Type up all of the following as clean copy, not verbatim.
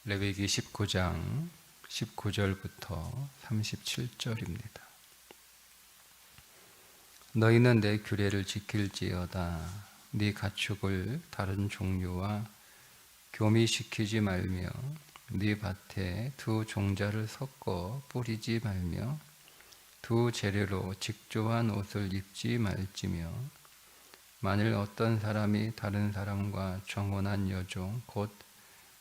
레위기 19장 19절부터 37절입니다. 너희는 내 규례를 지킬지어다. 네 가축을 다른 종류와 교미시키지 말며 네 밭에 두 종자를 섞어 뿌리지 말며 두 재료로 직조한 옷을 입지 말지며 만일 어떤 사람이 다른 사람과 정혼한 여종 곧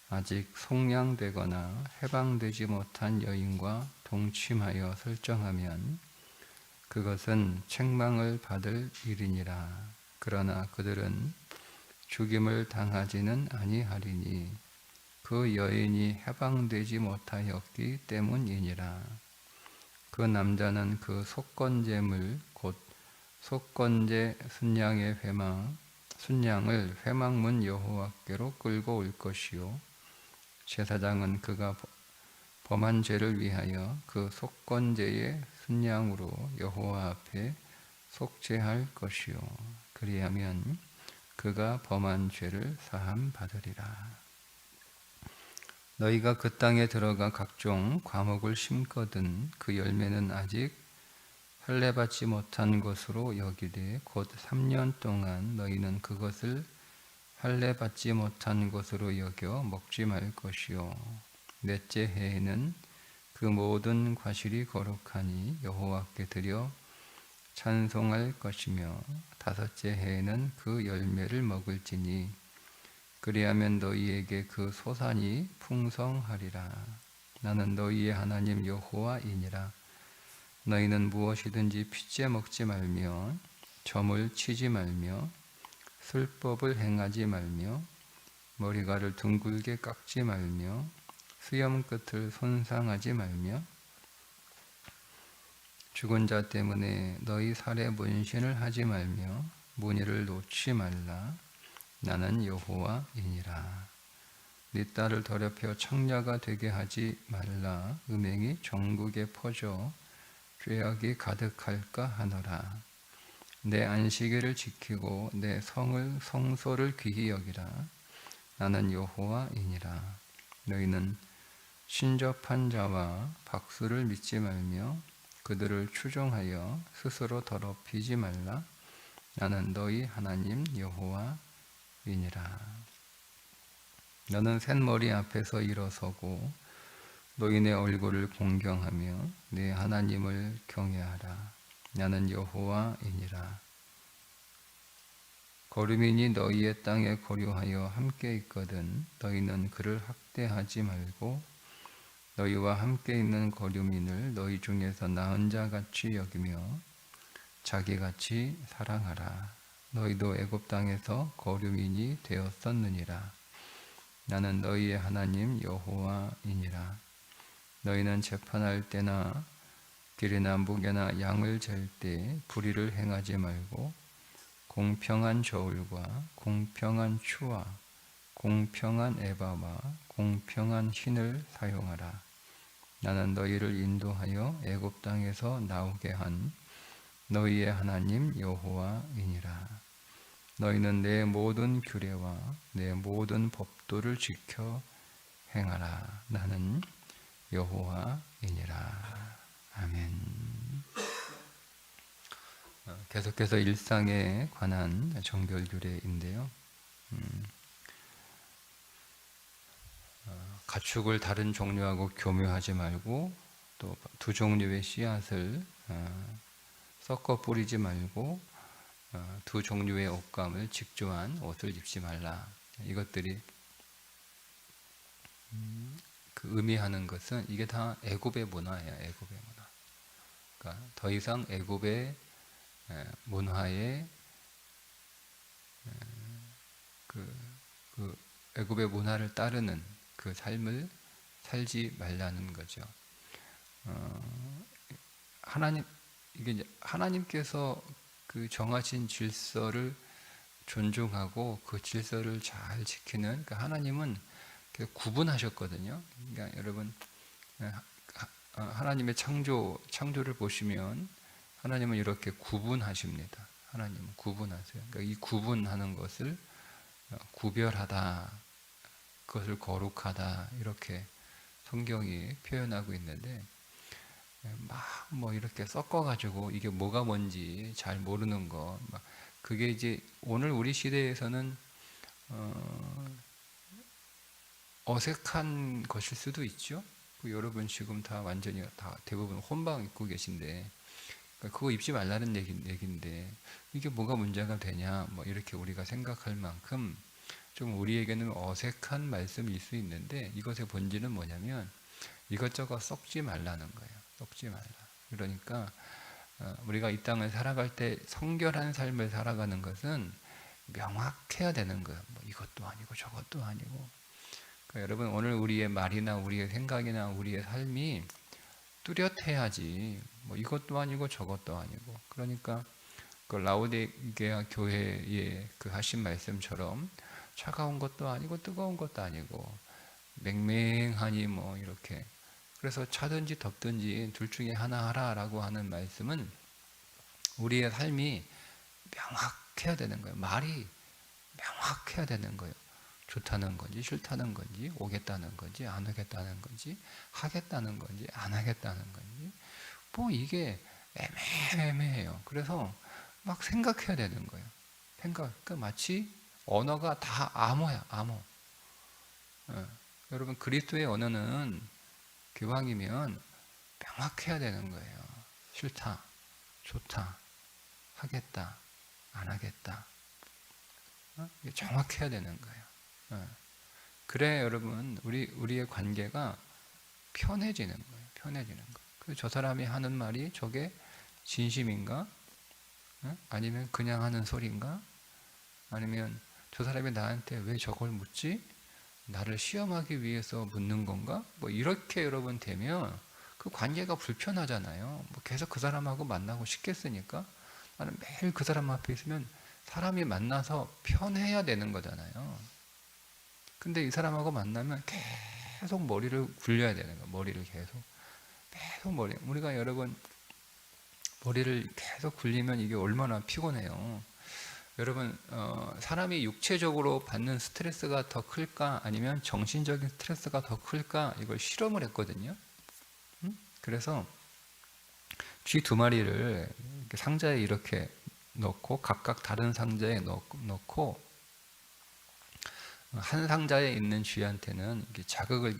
아직 속량되거나 해방되지 못한 여인과 동침하여 설정하면 그것은 책망을 받을 일이니라. 그러나 그들은 죽임을 당하지는 아니하리니 그 여인이 해방되지 못하였기 때문이니라. 그 남자는 그 속건제물 곧 속건제 순양을 회막문 여호와께로 끌고 올 것이요 제사장은 그가 범한 죄를 위하여 그 속건제의 순양으로 여호와 앞에 속죄할 것이요 그리하면 그가 범한 죄를 사함 받으리라. 너희가 그 땅에 들어가 각종 과목을 심거든 그 열매는 아직 할례받지 못한 것으로 여기되 곧 3년 동안 너희는 그것을 할례받지 못한 것으로 여겨 먹지 말 것이요 넷째 해에는 그 모든 과실이 거룩하니 여호와께 드려 찬송할 것이며 다섯째 해에는 그 열매를 먹을지니 그리하면 너희에게 그 소산이 풍성하리라. 나는 너희의 하나님 여호와이니라. 너희는 무엇이든지 핏째 먹지 말며 점을 치지 말며 술법을 행하지 말며 머리카락을 둥글게 깎지 말며 수염 끝을 손상하지 말며 죽은 자 때문에 너희 살에 문신을 하지 말며 무늬를 놓지 말라. 나는 여호와이니라. 네 딸을 더럽혀 청녀가 되게 하지 말라. 음행이 전국에 퍼져 죄악이 가득할까 하노라. 내 안식일을 지키고 내 성소를 귀히 여기라. 나는 여호와이니라. 너희는 신접한 자와 박수를 믿지 말며 그들을 추종하여 스스로 더럽히지 말라. 나는 너희 하나님 여호와이니라. 너는 샛머리 앞에서 일어서고 노인의 얼굴을 공경하며 네 하나님을 경외하라. 나는 여호와이니라. 거류민이 너희의 땅에 거류하여 함께 있거든 너희는 그를 학대하지 말고 너희와 함께 있는 거류민을 너희 중에서 나은 자같이 여기며 자기같이 사랑하라. 너희도 애굽 땅에서 거류민이 되었었느니라. 나는 너희의 하나님 여호와이니라. 너희는 재판할 때나 길이나 무게나 양을 잴 때 불의를 행하지 말고 공평한 저울과 공평한 추와 공평한 에바와 공평한 흰을 사용하라. 나는 너희를 인도하여 애굽 땅에서 나오게 한 너희의 하나님 여호와이니라. 너희는 내 모든 규례와 내 모든 법도를 지켜 행하라. 나는 여호와이니라. 아멘. 계속해서 일상에 관한 정결 규례인데요. 가축을 다른 종류하고 교묘하지 말고 또 두 종류의 씨앗을 섞어 뿌리지 말고 두 종류의 옷감을 직조한 옷을 입지 말라. 이것들이 그 의미하는 것은 이게 다 애굽의 문화예요. 애굽의 문화. 그러니까 더 이상 애굽의 문화에 그 애굽의 문화를 따르는 그 삶을 살지 말라는 거죠. 하나님께서 그 정하신 질서를 존중하고 그 질서를 잘 지키는 그 하나님은 구분하셨거든요. 그러니까 여러분 하나님의 창조를 보시면 하나님은 이렇게 구분하십니다. 하나님은 구분하세요. 그러니까 이 구분하는 것을 구별하다 그것을 거룩하다 이렇게 성경이 표현하고 있는데 막 뭐 이렇게 섞어가지고 이게 뭐가 뭔지 잘 모르는 거, 막 그게 이제 오늘 우리 시대에서는 어색한 것일 수도 있죠. 여러분 지금 다 완전히 다 대부분 혼방 입고 계신데 그거 입지 말라는 얘기인데 이게 뭐가 문제가 되냐 뭐 이렇게 우리가 생각할 만큼 좀 우리에게는 어색한 말씀일 수 있는데 이것의 본질은 뭐냐면 이것저것 섞지 말라는 거예요. 섞지 말라. 그러니까 우리가 이 땅을 살아갈 때 성결한 삶을 살아가는 것은 명확해야 되는 거예요. 뭐 이것도 아니고 저것도 아니고. 그러니까 여러분 오늘 우리의 말이나 우리의 생각이나 우리의 삶이 뚜렷해야지 뭐 이것도 아니고 저것도 아니고. 그러니까 그 라오디게아 교회의 그 하신 말씀처럼 차가운 것도 아니고 뜨거운 것도 아니고 맹맹하니 뭐 이렇게, 그래서 차든지 덥든지 둘 중에 하나 하라라고 하는 말씀은 우리의 삶이 명확해야 되는 거예요. 말이 명확해야 되는 거예요. 좋다는 건지 싫다는 건지 오겠다는 건지 안 오겠다는 건지 하겠다는 건지 안 하겠다는 건지 뭐 이게 애매해요. 그래서 막 생각해야 되는 거예요. 그러니까 마치 언어가 다 암호야, 암호. 여러분 그리스도의 언어는 기왕이면 명확해야 되는 거예요. 싫다, 좋다, 하겠다, 안 하겠다. 이게 정확해야 되는 거예요. 그래 여러분 우리의 관계가 편해지는 거예요. 편해지는 거예요. 저 사람이 하는 말이 저게 진심인가? 아니면 그냥 하는 소리인가? 아니면 저 사람이 나한테 왜 저걸 묻지? 나를 시험하기 위해서 묻는 건가? 뭐 이렇게 여러분 되면 그 관계가 불편하잖아요. 뭐 계속 그 사람하고 만나고 싶겠으니까 나는 매일 그 사람 앞에 있으면 사람이 만나서 편해야 되는 거잖아요. 근데 이 사람하고 만나면 계속 머리를 굴려야 되는 거예요. 머리를 계속 우리가 여러분 머리를 계속 굴리면 이게 얼마나 피곤해요. 여러분 사람이 육체적으로 받는 스트레스가 더 클까 아니면 정신적인 스트레스가 더 클까 이걸 실험을 했거든요. 그래서 쥐 두 마리를 상자에 이렇게 넣고 각각 다른 상자에 넣고 한 상자에 있는 쥐한테는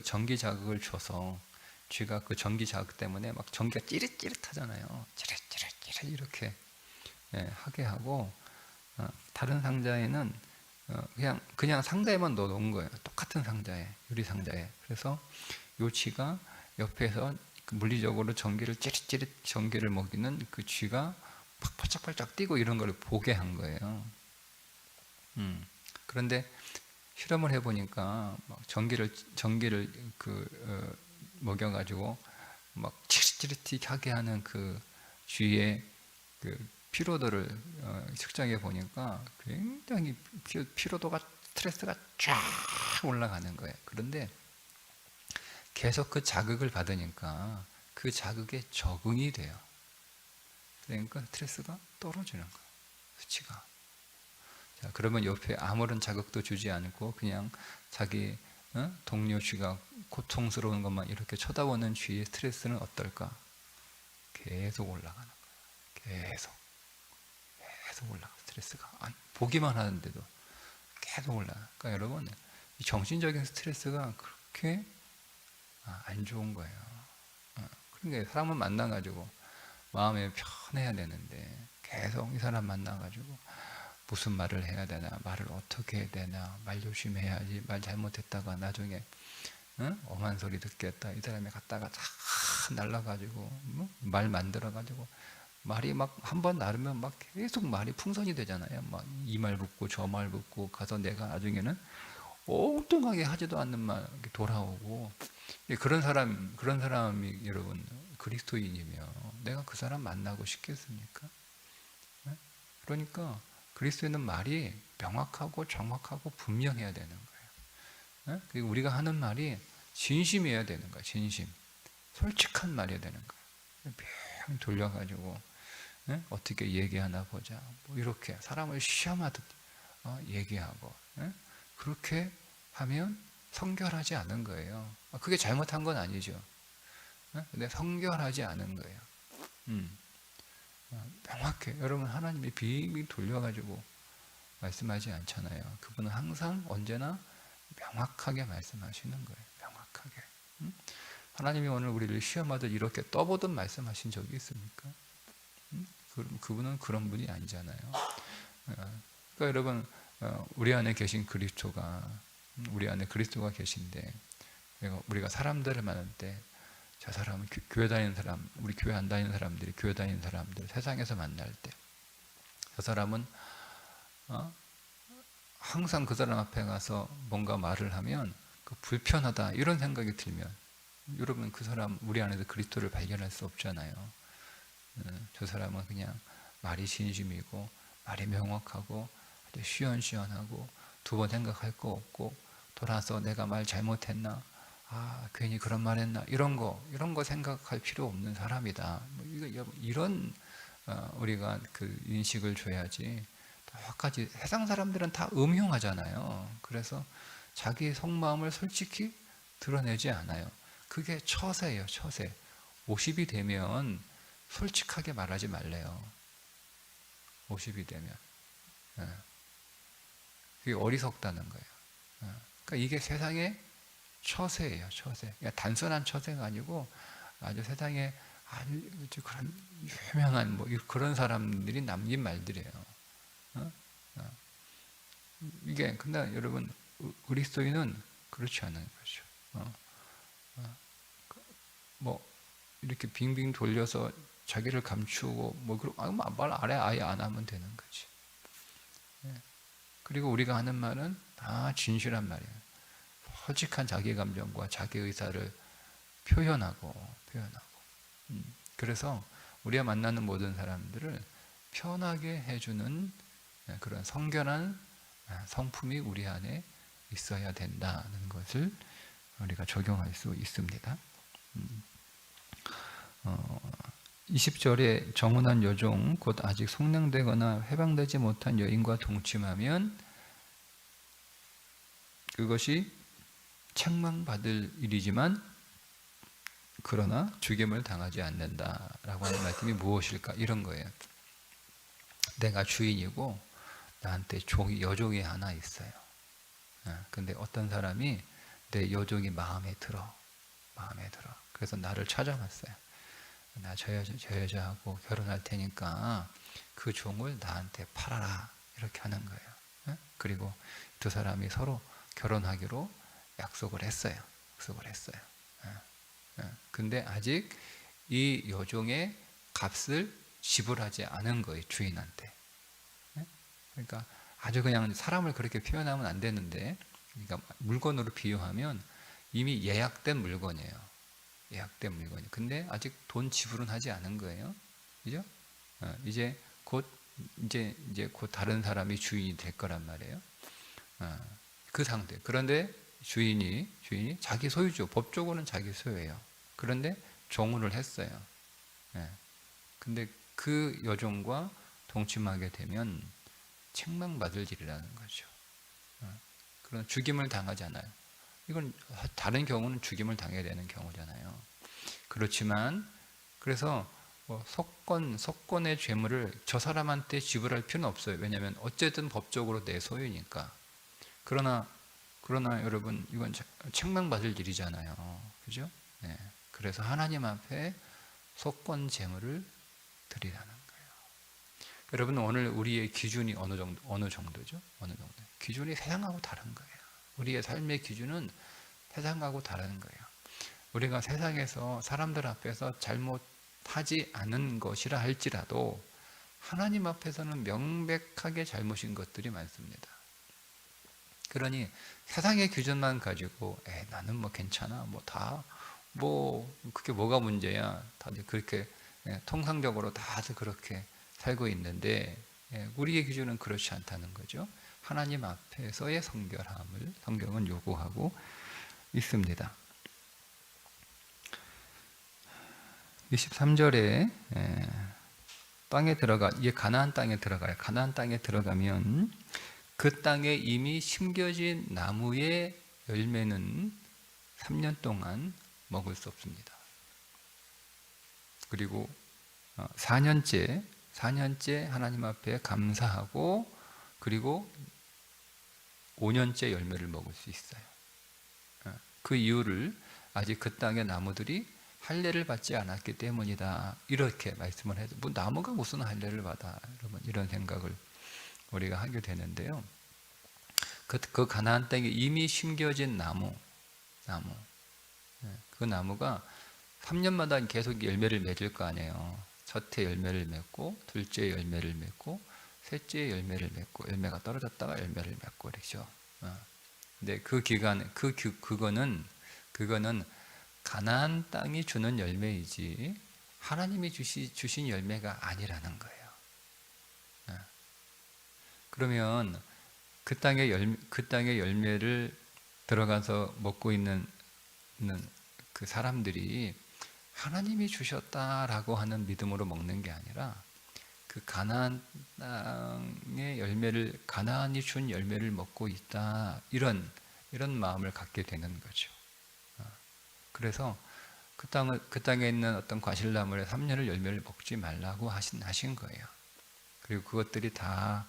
전기 자극을 줘서 쥐가 그 전기 자극 때문에 막 전기가 찌릿찌릿하잖아요. 찌릿찌릿 이렇게 하게 하고 다른 상자에는 그냥 상자에만 넣어놓은 거예요. 똑같은 상자에, 유리 상자에. 그래서 요 쥐가 옆에서 물리적으로 찌릿찌릿 전기를 먹이는 그 쥐가 팍 반짝반짝 뛰고 이런 걸 보게 한 거예요. 그런데 실험을 해보니까 전기를 먹여가지고 막 찌릿찌릿하게 하는 그 쥐의 그 피로도를 측정해 보니까 굉장히 피로도가 스트레스가 쫙 올라가는 거예요. 그런데 계속 그 자극을 받으니까 그 자극에 적응이 돼요. 그러니까 스트레스가 떨어지는 거예요. 수치가. 자, 그러면 옆에 아무런 자극도 주지 않고 그냥 자기 동료 쥐가 고통스러운 것만 이렇게 쳐다보는 쥐의 스트레스는 어떨까? 계속 올라가는 거예요. 계속 올라가. 스트레스가 보기만 하는데도 계속 올라가. 그러니까 여러분 이 정신적인 스트레스가 그렇게 안 좋은 거예요. 그러니까 사람을 만나가지고 마음이 편해야 되는데 계속 이 사람 만나가지고 무슨 말을 해야 되나, 말을 어떻게 해야 되나, 말 조심해야지, 말 잘못했다가 나중에 엄한 소리 듣겠다. 이 사람이 갖다가 다 날라가지고 말 만들어가지고 말이 막 한 번 나르면 막 계속 말이 풍선이 되잖아요. 막 이 말 붙고 저 말 붙고 가서 내가 나중에는 엉뚱하게 하지도 않는 말 돌아오고. 그런 사람이 여러분 그리스도인이며 내가 그 사람 만나고 싶겠습니까? 그러니까 그리스도인은 말이 명확하고 정확하고 분명해야 되는 거예요. 그리고 우리가 하는 말이 진심이어야 되는 거예요. 진심. 솔직한 말이어야 되는 거예요. 뿅 돌려가지고 어떻게 얘기하나 보자. 뭐 이렇게 사람을 시험하듯 얘기하고 그렇게 하면 성결하지 않은 거예요. 그게 잘못한 건 아니죠. 근데 성결하지 않은 거예요. 명확해. 여러분, 하나님이 빙빙 돌려가지고 말씀하지 않잖아요. 그분은 항상 언제나 명확하게 말씀하시는 거예요. 명확하게. 하나님이 오늘 우리를 시험하듯 이렇게 떠보듯 말씀하신 적이 있습니까? 그분은 그런 분이 아니잖아요. 그러니까 여러분, 우리 안에 계신 그리스도가, 우리 안에 그리스도가 계신데, 우리가 사람들을 만날 때, 저 사람은 교회 다니는 사람, 우리 교회 안 다니는 사람들이, 교회 다니는 사람들, 세상에서 만날 때, 저 사람은 항상 그 사람 앞에 가서 뭔가 말을 하면 불편하다 이런 생각이 들면, 여러분, 그 사람 우리 안에서 그리스도를 발견할 수 없잖아요. 저 사람은 그냥 말이 진심이고 말이 명확하고 아주 시원시원하고 두 번 생각할 거 없고 돌아서 내가 말 잘못했나, 괜히 그런 말 했나, 이런 거 생각할 필요 없는 사람이다. 이런 우리가 그 인식을 줘야지. 여기까지 세상 사람들은 다 음흉하잖아요. 그래서 자기 속마음을 솔직히 드러내지 않아요. 그게 처세예요, 처세. 50이 되면 솔직하게 말하지 말래요. 50이 되면. 그게 어리석다는 거예요. 그러니까 이게 세상의 처세예요, 처세. 그러니까 단순한 처세가 아니고 아주 세상에 아주 그런 유명한 그런 사람들이 남긴 말들이에요. 이게 근데 여러분, 그리스도인은 그렇지 않은 거죠. 이렇게 빙빙 돌려서 자기를 감추고 말 아예 안 하면 되는 거지. 그리고 우리가 하는 말은 다 진실한 말이에요. 솔직한 자기 감정과 자기 의사를 표현하고. 그래서 우리가 만나는 모든 사람들을 편하게 해주는 그런 성결한 성품이 우리 안에 있어야 된다는 것을 우리가 적용할 수 있습니다. 20절에 정혼한 여종 곧 아직 속량되거나 해방되지 못한 여인과 동침하면 그것이 책망받을 일이지만 그러나 죽임을 당하지 않는다라고 하는 말씀이 무엇일까? 이런 거예요. 내가 주인이고 나한테 여종이 하나 있어요. 근데 어떤 사람이 내 여종이 마음에 들어. 그래서 나를 찾아왔어요. 나 저 여자하고 결혼할 테니까 그 종을 나한테 팔아라. 이렇게 하는 거예요. 그리고 두 사람이 서로 결혼하기로 약속을 했어요. 근데 아직 이 여종의 값을 지불하지 않은 거예요, 주인한테. 그러니까 아주 그냥 사람을 그렇게 표현하면 안 되는데, 그러니까 물건으로 비유하면 이미 예약된 물건이에요. 근데 아직 돈 지불은 하지 않은 거예요. 그죠? 이제 곧 다른 사람이 주인이 될 거란 말이에요. 그 상태. 그런데 주인이 자기 소유죠. 법적으로는 자기 소유예요. 그런데 종을 했어요. 근데 그 여종과 동침하게 되면 책망받을 일이라는 거죠. 그런 죽임을 당하잖아요. 이건 다른 경우는 죽임을 당해야 되는 경우잖아요. 그렇지만 그래서 속건의 죄물을 저 사람한테 지불할 필요는 없어요. 왜냐하면 어쨌든 법적으로 내 소유니까. 그러나 여러분, 이건 책망받을 일이잖아요. 그죠? 네. 그래서 하나님 앞에 속건 제물을 드리라는 거예요. 여러분, 오늘 우리의 기준이 어느 정도죠? 기준이 세상하고 다른 거예요. 우리의 삶의 기준은 세상하고 다른 거예요. 우리가 세상에서 사람들 앞에서 잘못하지 않은 것이라 할지라도 하나님 앞에서는 명백하게 잘못인 것들이 많습니다. 그러니 세상의 기준만 가지고 나는 괜찮아, 그게 뭐가 문제야, 다들 그렇게 통상적으로 다들 그렇게 살고 있는데, 우리의 기준은 그렇지 않다는 거죠. 하나님 앞에서의 성결함을 성경은 요구하고 있습니다. 23절에 땅에 들어가, 이게 가나안 땅에 들어가요. 가나안 땅에 들어가면 그 땅에 이미 심겨진 나무의 열매는 3년 동안 먹을 수 없습니다. 그리고 4년째 하나님 앞에 감사하고 그리고 5년째 열매를 먹을 수 있어요. 그 이유를 아직 그 땅의 나무들이 할례를 받지 않았기 때문이다. 이렇게 말씀을 해서 뭐 나무가 무슨 할례를 받아? 여러분 이런 생각을 우리가 하게 되는데요. 그 가나안 땅에 이미 심겨진 나무, 그 나무가 3년마다 계속 열매를 맺을 거 아니에요. 첫해 열매를 맺고, 둘째 열매를 맺고, 셋째 열매를 맺고, 열매가 떨어졌다가 열매를 맺고 그렇죠. 근데 그 기간, 그거는 가나안 땅이 주는 열매이지 하나님이 주신 열매가 아니라는 거예요. 그러면 그 땅의 열매를 들어가서 먹고 있는 그 사람들이 하나님이 주셨다라고 하는 믿음으로 먹는 게 아니라 그 가나안 땅의 열매를 가나안이 준 열매를 먹고 있다 이런 마음을 갖게 되는 거죠. 그래서 그 땅에 있는 어떤 과실나무에 3년을 열매를 먹지 말라고 하신 거예요. 그리고 그것들이 다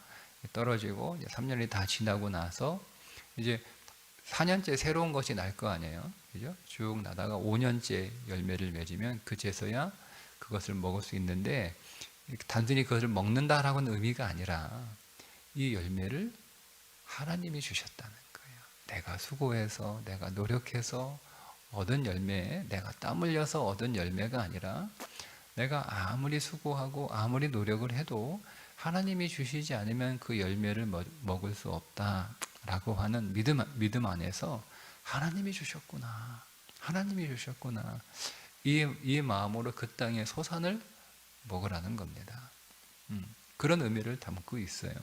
떨어지고 3년이 다 지나고 나서 이제 4년째 새로운 것이 날 거 아니에요. 그죠? 쭉 나다가 5년째 열매를 맺으면 그제서야 그것을 먹을 수 있는데 단순히 그것을 먹는다라고는 의미가 아니라 이 열매를 하나님이 주셨다는 거예요. 내가 수고해서 내가 노력해서 얻은 열매, 내가 땀 흘려서 얻은 열매가 아니라 내가 아무리 수고하고 아무리 노력을 해도 하나님이 주시지 않으면 그 열매를 먹을 수 없다라고 하는 믿음 안에서 하나님이 주셨구나. 이 마음으로 그 땅의 소산을 먹으라는 겁니다. 그런 의미를 담고 있어요.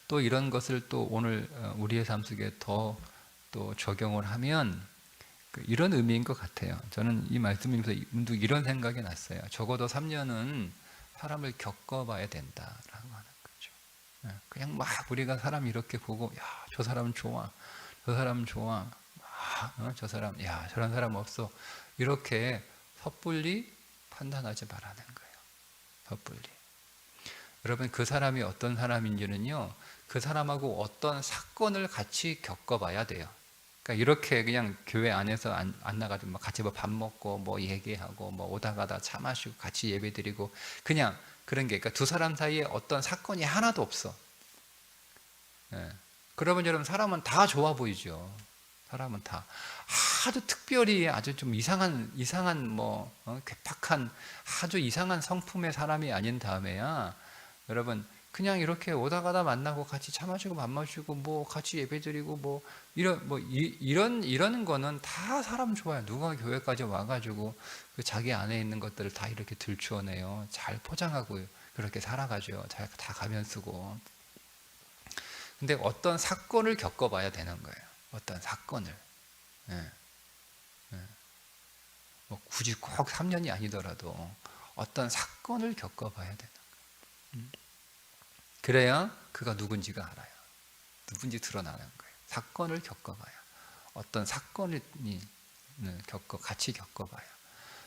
또 이런 것을 또 오늘 우리의 삶 속에 더 또 적용을 하면 이런 의미인 것 같아요. 저는 이 말씀을 문득 이런 생각이 났어요. 적어도 3년은 사람을 겪어봐야 된다라고 하는 거죠. 그냥 막 우리가 사람 이렇게 보고 야, 저 사람 좋아, 저 사람 좋아, 저 사람 야, 저런 사람 없어 이렇게 섣불리 판단하지 말라는 거예요. 섣불리. 여러분 그 사람이 어떤 사람인지는요, 그 사람하고 어떤 사건을 같이 겪어봐야 돼요. 그러니까 이렇게 그냥 교회 안에서 안 나가지고 같이 뭐 밥 먹고 뭐 얘기하고 뭐 오다 가다 차 마시고 같이 예배드리고 그냥 그런 게, 그러니까 두 사람 사이에 어떤 사건이 하나도 없어. 그러면 여러분 사람은 다 좋아 보이죠. 사람은 다 아주 특별히 아주 좀 이상한 뭐 괴팍한 아주 이상한 성품의 사람이 아닌 다음에야 여러분 그냥 이렇게 오다 가다 만나고 같이 차 마시고 밥 마시고 뭐 같이 예배드리고 뭐 이런 거는 다 사람 좋아요. 누가 교회까지 와가지고 그 자기 안에 있는 것들을 다 이렇게 들추어내요. 잘 포장하고 그렇게 살아가죠. 잘 다 가면 쓰고. 근데 어떤 사건을 겪어봐야 되는 거예요. 어떤 사건을. 뭐 굳이 꼭 3년이 아니더라도 어떤 사건을 겪어봐야 되는 거예요. 그래야 그가 누군지가 알아요. 누군지 드러나는 거예요. 사건을 겪어봐요. 어떤 사건을 같이 겪어봐요.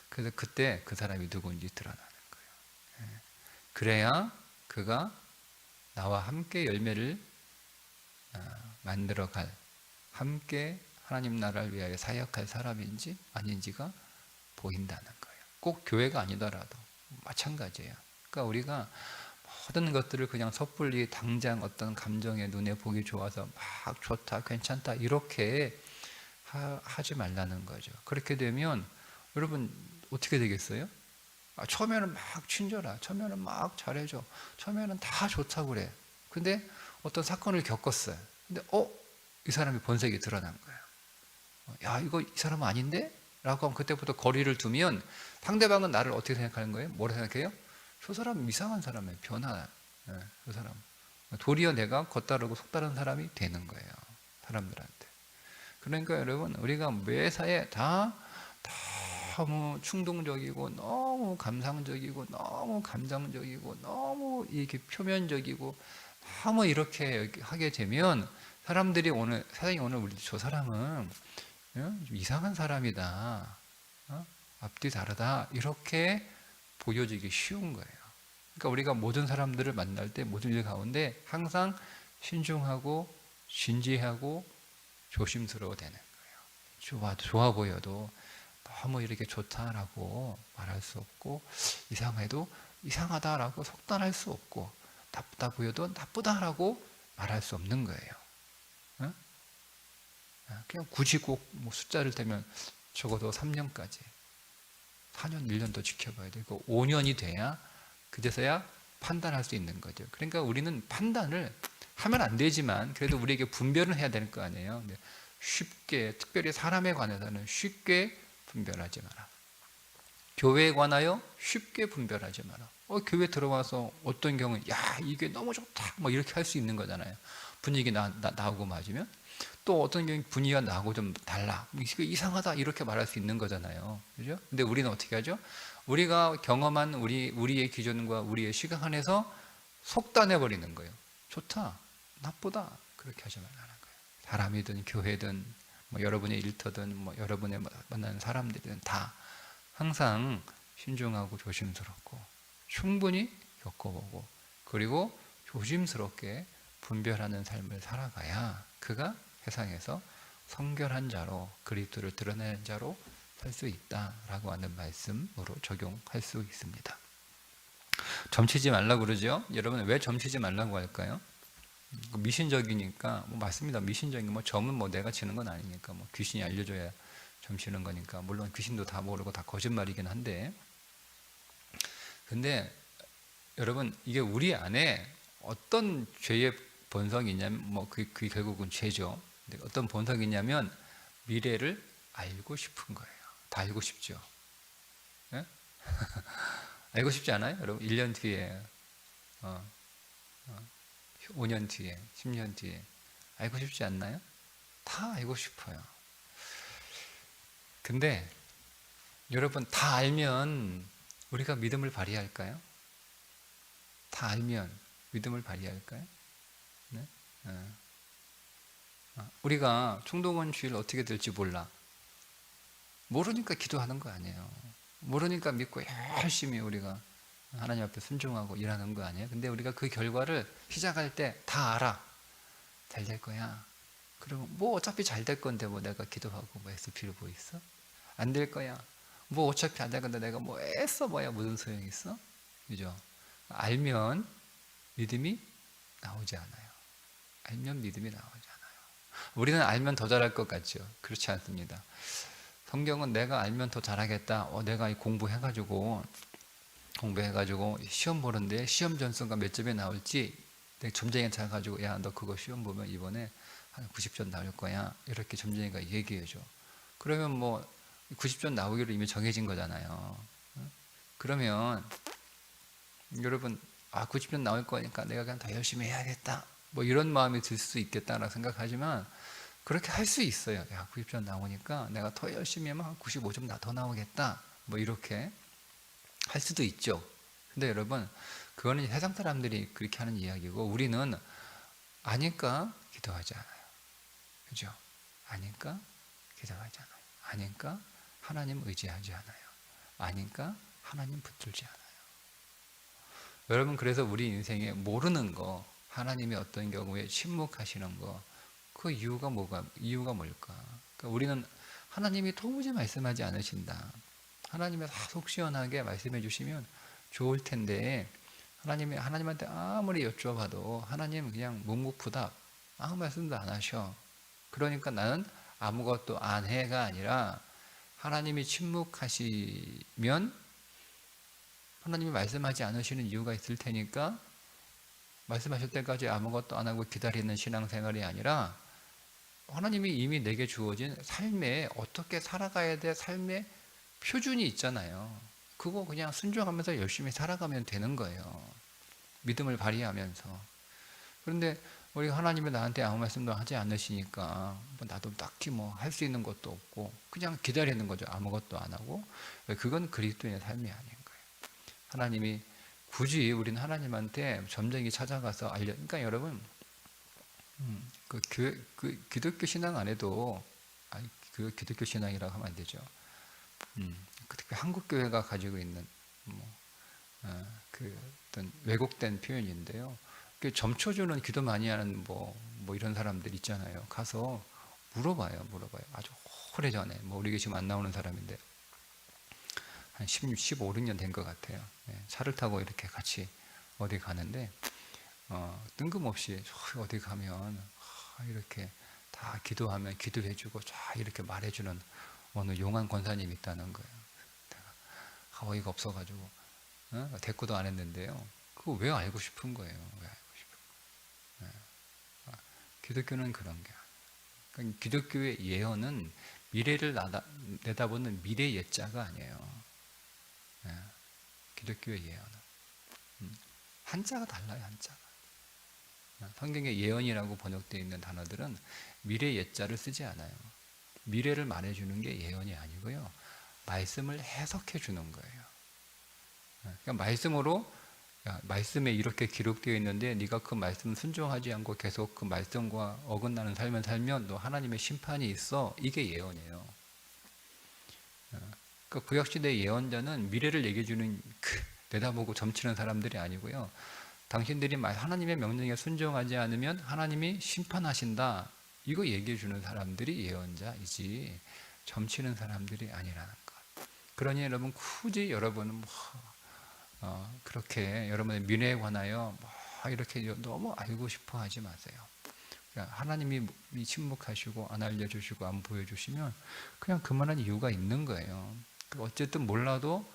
그래서 그때 그 사람이 누군지 드러나는 거예요. 그래야 그가 나와 함께 열매를 만들어갈, 함께 하나님 나라를 위하여 사역할 사람인지 아닌지가 보인다는 거예요. 꼭 교회가 아니더라도 마찬가지예요. 그러니까 우리가 모든 것들을 그냥 섣불리 당장 어떤 감정에 눈에 보기 좋아서 막 좋다, 괜찮다 이렇게 하지 말라는 거죠. 그렇게 되면 여러분 어떻게 되겠어요? 처음에는 막 친절하, 처음에는 막 잘해줘, 처음에는 다 좋다고 그래. 근데 어떤 사건을 겪었어요. 근데 이 사람이 본색이 드러난 거예요. 야, 이거 이 사람은 아닌데? 라고 하면 그때부터 거리를 두면 상대방은 나를 어떻게 생각하는 거예요? 뭐라 생각해요? 저 사람 이상한 사람이에요. 변화. 그 사람. 도리어 내가 겉다르고 속다른 사람이 되는 거예요. 사람들한테. 그러니까 여러분, 우리가 매사에 다 너무 충동적이고, 너무 감상적이고, 너무 감정적이고, 너무 이렇게 표면적이고, 너무 이렇게 하게 되면 사람들이 오늘, 세상이 오늘 우리 저 사람은 좀 이상한 사람이다, 앞뒤 다르다, 이렇게 보여지기 쉬운 거예요. 그러니까 우리가 모든 사람들을 만날 때 모든 일 가운데 항상 신중하고 진지하고 조심스러워 되는 거예요. 좋아 보여도 너무 이렇게 좋다라고 말할 수 없고, 이상해도 이상하다라고 속단할 수 없고, 나쁘다 보여도 나쁘다라고 말할 수 없는 거예요. 어? 그냥 굳이 꼭 뭐 숫자를 대면 적어도 3년까지, 4년, 1년 더 지켜봐야 되고 5년이 돼야 그제서야 판단할 수 있는 거죠. 그러니까 우리는 판단을 하면 안 되지만 그래도 우리에게 분별은 해야 될 거 아니에요. 쉽게, 특별히 사람에 관해서는 쉽게 분별하지 마라. 교회에 관하여 쉽게 분별하지 마라. 교회 들어와서 어떤 경우는 야 이게 너무 좋다 뭐 이렇게 할 수 있는 거잖아요. 분위기 나오고 맞으면. 또 어떤 경우 분위기가 나하고 좀 달라, 이게 이상하다 이렇게 말할 수 있는 거잖아요. 그죠? 근데 우리는 어떻게 하죠? 우리가 경험한 우리의 기준과 우리의 시각 안에서 속단해 버리는 거예요. 좋다, 나쁘다, 그렇게 하지 말라는 거예요. 사람이든 교회든 뭐 여러분의 일터든 뭐 여러분의 만나는 사람들이든 다 항상 신중하고 조심스럽고 충분히 겪어보고, 그리고 조심스럽게 분별하는 삶을 살아가야 그가 세상에서 성결한 자로, 그리스도를 드러내는 자로 살 수 있다라고 하는 말씀으로 적용할 수 있습니다. 점치지 말라고 그러죠. 여러분 왜 점치지 말라고 할까요? 미신적이니까. 뭐 맞습니다. 미신적인 뭐 점은 뭐 내가 치는 건 아니니까, 뭐 귀신이 알려줘야 점치는 거니까. 물론 귀신도 다 모르고 다 거짓말이긴 한데, 근데 여러분 이게 우리 안에 어떤 죄의 본성이 있냐면, 뭐 그게 결국은 죄죠. 근데 어떤 본성이 있냐면 미래를 알고 싶은 거예요. 다 알고 싶죠. 네? 알고 싶지 않아요? 여러분 1년 뒤에 5년 뒤에 10년 뒤에 알고 싶지 않나요? 다 알고 싶어요. 근데 여러분 다 알면 우리가 믿음을 발휘할까요? 다 알면 믿음을 발휘할까요? 네? 우리가 총동원 주일 어떻게 될지 모르니까 기도하는 거 아니에요. 모르니까 믿고 열심히 우리가 하나님 앞에 순종하고 일하는 거 아니에요. 근데 우리가 그 결과를 시작할 때 다 알아. 잘 될 거야. 그리고 뭐 어차피 잘 될 건데 뭐 내가 기도하고 뭐 애쓸 필요 뭐 있어? 안 될 거야. 뭐 어차피 안 될 건데 내가 뭐 애써 뭐야, 무슨 소용이 있어? 그죠? 알면 믿음이 나오지 않아요. 알면 믿음이 나오지 않아요. 우리는 알면 더 잘할 것 같죠? 그렇지 않습니다. 성경은 내가 알면 더 잘하겠다. 내가 공부해가지고 시험 보는데 시험 점수가 몇 점에 나올지 내가 점쟁이 찾아가지고 야 너 그거 시험 보면 이번에 한 90점 나올 거야, 이렇게 점쟁이가 얘기해줘. 그러면 뭐 90점 나오기로 이미 정해진 거잖아요. 그러면 여러분 90점 나올 거니까 내가 그냥 더 열심히 해야겠다, 뭐 이런 마음이 들 수 있겠다라고 생각하지만 그렇게 할 수 있어요. 야 90점 나오니까 내가 더 열심히 하면 한 95점 더 나오겠다, 뭐 이렇게 할 수도 있죠. 근데 여러분 그거는 세상 사람들이 그렇게 하는 이야기고, 우리는 아니까 기도하지 않아요. 그죠? 아니까 기도하지 않아요. 아니까 하나님 의지하지 않아요. 아니까 하나님 붙들지 않아요. 여러분 그래서 우리 인생에 모르는 거, 하나님이 어떤 경우에 침묵하시는 거, 그 이유가 뭘까? 그러니까 우리는 하나님이 도무지 말씀하지 않으신다, 하나님이 속 시원하게 말씀해 주시면 좋을 텐데, 하나님한테 아무리 여쭤봐도 하나님 그냥 묵묵부답 아무 말씀도 안 하셔. 그러니까 나는 아무것도 안 해가 아니라, 하나님이 침묵하시면 하나님이 말씀하지 않으시는 이유가 있을 테니까 말씀하실 때까지 아무것도 안 하고 기다리는 신앙생활이 아니라, 하나님이 이미 내게 주어진 삶에 어떻게 살아가야 돼, 삶의 표준이 있잖아요. 그거 그냥 순종하면서 열심히 살아가면 되는 거예요. 믿음을 발휘하면서. 그런데 우리 하나님이 나한테 아무 말씀도 하지 않으시니까 나도 딱히 뭐 할 수 있는 것도 없고 그냥 기다리는 거죠. 아무것도 안 하고. 그건 그리스도인의 삶이 아닌 거예요. 하나님이 굳이 우리는 하나님한테 점쟁이 찾아가서 그러니까 여러분 기독교 신앙 안에도, 그 기독교 신앙이라고 하면 안 되죠. 그 한국 교회가 가지고 있는 뭐, 그 어떤 왜곡된 표현인데요. 그 점쳐주는 기도 많이 하는 뭐 이런 사람들 있잖아요. 가서 물어봐요. 아주 오래전에, 뭐 우리 지금 안 나오는 사람인데 한 15, 16년 된 것 같아요. 차를 타고 이렇게 같이 어디 가는데 뜬금없이 어디 가면 이렇게 다 기도하면 기도해주고 쫙 이렇게 말해주는 어느 용한 권사님이 있다는 거예요. 내가 어이가 없어가지고 대꾸도 안 했는데요. 그거 왜 알고 싶은 거예요? 왜 알고 싶은 거예요? 기독교는 그런 게 아니에요. 그러니까 기독교의 예언은 미래를 내다보는 미래 예자가 아니에요. 기독교의 예언은 한자가 달라요. 한자가. 성경에 예언이라고 번역되어 있는 단어들은 미래 예자를 쓰지 않아요. 미래를 말해주는 게 예언이 아니고요. 말씀을 해석해 주는 거예요. 그러니까 말씀으로, 야, 말씀에 이렇게 기록되어 있는데 네가 그 말씀 순종하지 않고 계속 그 말씀과 어긋나는 삶을 살면 너 하나님의 심판이 있어. 이게 예언이에요. 그 구약시대 예언자는 미래를 얘기해 주는 내다보고 점치는 사람들이 아니고요. 당신들이 하나님의 명령에 순종하지 않으면 하나님이 심판하신다. 이거 얘기해 주는 사람들이 예언자이지 점치는 사람들이 아니라는 것. 그러니 여러분 굳이 여러분은 그렇게 여러분의 미래에 관하여 이렇게 너무 알고 싶어 하지 마세요. 하나님이 침묵하시고 안 알려주시고 안 보여주시면 그냥 그만한 이유가 있는 거예요. 어쨌든 몰라도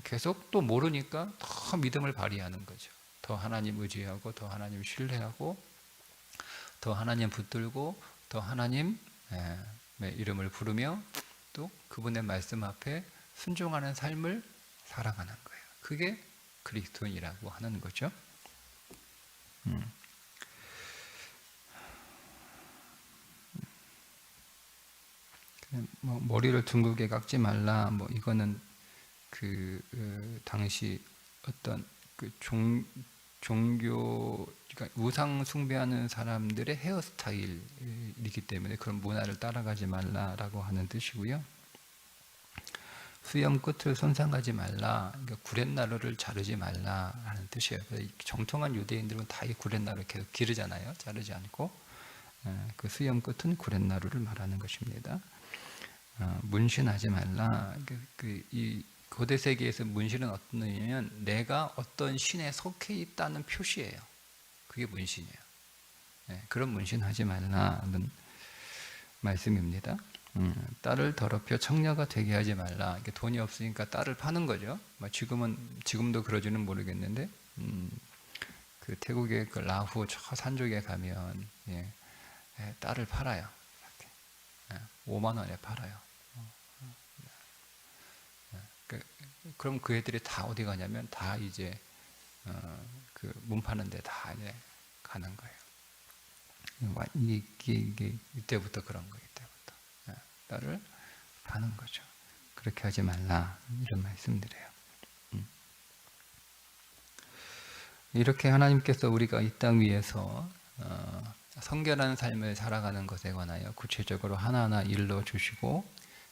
계속 또 모르니까 더 믿음을 발휘하는 거죠. 더 하나님 의지하고 더 하나님 신뢰하고 더 하나님 붙들고 더 하나님 이름을 부르며 또 그분의 말씀 앞에 순종하는 삶을 살아가는 거예요. 그게 그리스도인이라고 하는 거죠. 뭐 머리를 둥글게 깎지 말라. 뭐 이거는 당시 어떤 종교, 그러니까 우상 숭배하는 사람들의 헤어스타일이기 때문에 그런 문화를 따라가지 말라라고 하는 뜻이고요. 수염 끝을 손상하지 말라, 그러니까 구렛나루를 자르지 말라라는 뜻이에요. 정통한 유대인들은 다 이 구렛나루 계속 기르잖아요. 자르지 않고. 그 수염 끝은 구렛나루를 말하는 것입니다. 문신하지 말라. 이 고대 세계에서 문신은 어떤 의미냐면 내가 어떤 신에 속해 있다는 표시예요. 그게 문신이에요. 그런 문신하지 말라는 말씀입니다. 딸을 더럽혀 청녀가 되게 하지 말라. 돈이 없으니까 딸을 파는 거죠. 지금도 그러지는 모르겠는데, 그 태국의 그 라후 저 산쪽에 가면 딸을 팔아요. 5만 원에 팔아요. 그럼 그 애들이 다 어디 가냐면 다 이제 그 문 파는 데 다 이제 가는 거예요. 이때부터 그런 거예요. 이때부터 딸을 파는 거죠. 그렇게 하지 말라 이런 말씀드려요. 이렇게 하나님께서 우리가 이 땅 위에서 성결한 삶을 살아가는 것에 관하여 구체적으로 하나하나 일러 주시고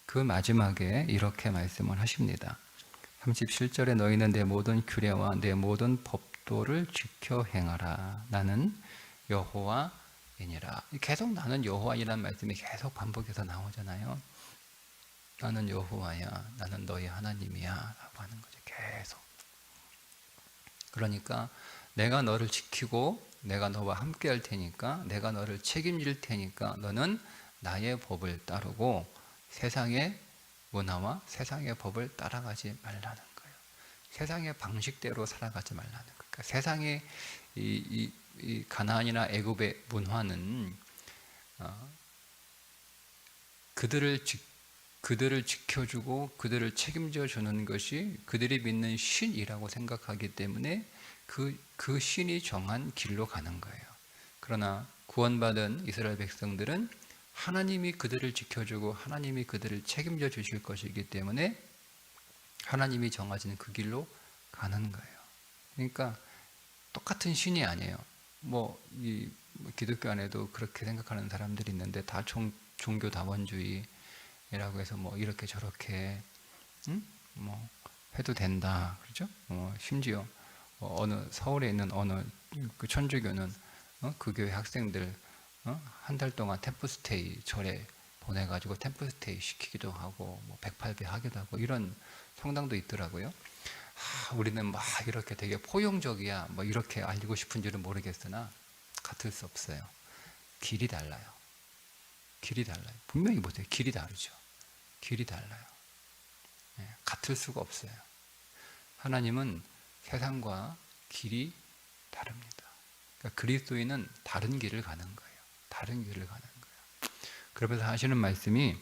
그 마지막에 이렇게 말씀을 하십니다. 37절에 너희는 내 모든 규례와 내 모든 법도를 지켜 행하라. 나는 여호와이니라. 계속 나는 여호와이라는 말씀이 계속 반복해서 나오잖아요. 나는 여호와야. 나는 너희 하나님이야. 라고 하는 거죠. 계속. 그러니까 내가 너를 지키고 내가 너와 함께 할 테니까 내가 너를 책임질 테니까 너는 나의 법을 따르고 세상의 문화와 세상의 법을 따라가지 말라는 거예요. 세상의 방식대로 살아가지 말라는 거예요. 그러니까 세상의 이 가나안이나 애굽의 문화는 그들을 지켜주고 그들을 책임져 주는 것이 그들이 믿는 신이라고 생각하기 때문에 그 신이 정한 길로 가는 거예요. 그러나 구원받은 이스라엘 백성들은 하나님이 그들을 지켜주고 하나님이 그들을 책임져 주실 것이기 때문에 하나님이 정하신 그 길로 가는 거예요. 그러니까 똑같은 신이 아니에요. 기독교 안에도 그렇게 생각하는 사람들이 있는데 다 종교다원주의라고 해서 뭐 이렇게 저렇게 뭐 해도 된다, 그렇죠? 심지어 어느 서울에 있는 어느 그 천주교는 그 교회 학생들 한 달 동안 템플스테이 절에 보내가지고 템플스테이 시키기도 하고 뭐 108배 하기도 하고 이런 성당도 있더라고요. 우리는 막 이렇게 되게 포용적이야 뭐 이렇게 알리고 싶은 줄은 모르겠으나 같을 수 없어요. 길이 달라요. 길이 달라요. 분명히 보세요. 길이 다르죠. 길이 달라요. 같을 수가 없어요. 하나님은 세상과 길이 다릅니다. 그러니까 그리스도인은 다른 길을 가는 거예요. 다른 길을 가는 거예요. 그러면서 하시는 말씀이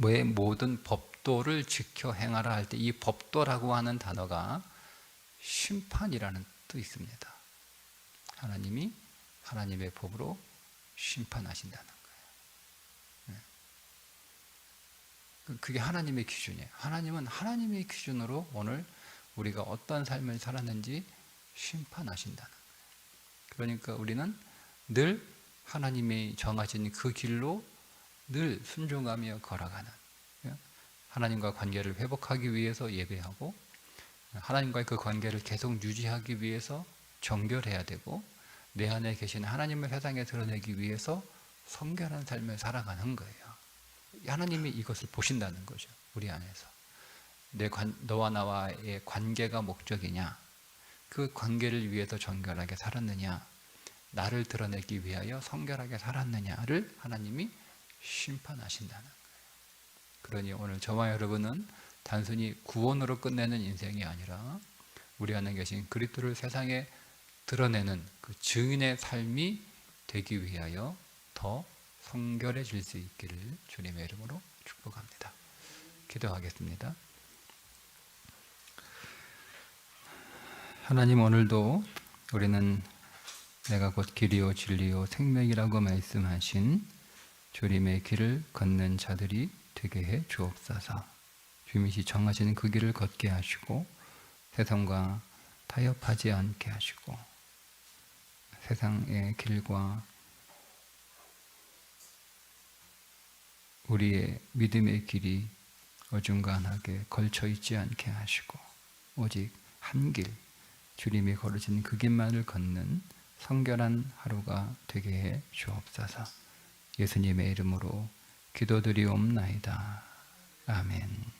왜 모든 법도를 지켜 행하라 할 때 이 법도라고 하는 단어가 심판이라는 뜻이 있습니다. 하나님이 하나님의 법으로 심판하신다는 거예요. 그게 하나님의 기준이에요. 하나님은 하나님의 기준으로 오늘 우리가 어떤 삶을 살았는지 심판하신다는 거예요. 그러니까 우리는 늘 하나님이 정하신 그 길로 늘 순종하며 걸어가는, 하나님과 관계를 회복하기 위해서 예배하고 하나님과의 그 관계를 계속 유지하기 위해서 정결해야 되고 내 안에 계신 하나님을 세상에 드러내기 위해서 성결한 삶을 살아가는 거예요. 하나님이 이것을 보신다는 거죠. 우리 안에서 너와 나와의 관계가 목적이냐, 그 관계를 위해서 정결하게 살았느냐, 나를 드러내기 위하여 성결하게 살았느냐를 하나님이 심판하신다는 거예요. 그러니 오늘 저와 여러분은 단순히 구원으로 끝내는 인생이 아니라 우리 안에 계신 그리스도를 세상에 드러내는 그 증인의 삶이 되기 위하여 더 성결해질 수 있기를 주님의 이름으로 축복합니다. 기도하겠습니다. 하나님, 오늘도 우리는 내가 곧 길이요 진리요 생명이라고 말씀하신 주님의 길을 걷는 자들이 되게 해 주옵소서. 주님이 정하시는 그 길을 걷게 하시고 세상과 타협하지 않게 하시고 세상의 길과 우리의 믿음의 길이 어중간하게 걸쳐 있지 않게 하시고 오직 한 길, 주님이 걸으신 그 길만을 걷는 성결한 하루가 되게 해 주옵소서. 예수님의 이름으로 기도드리옵나이다. 아멘.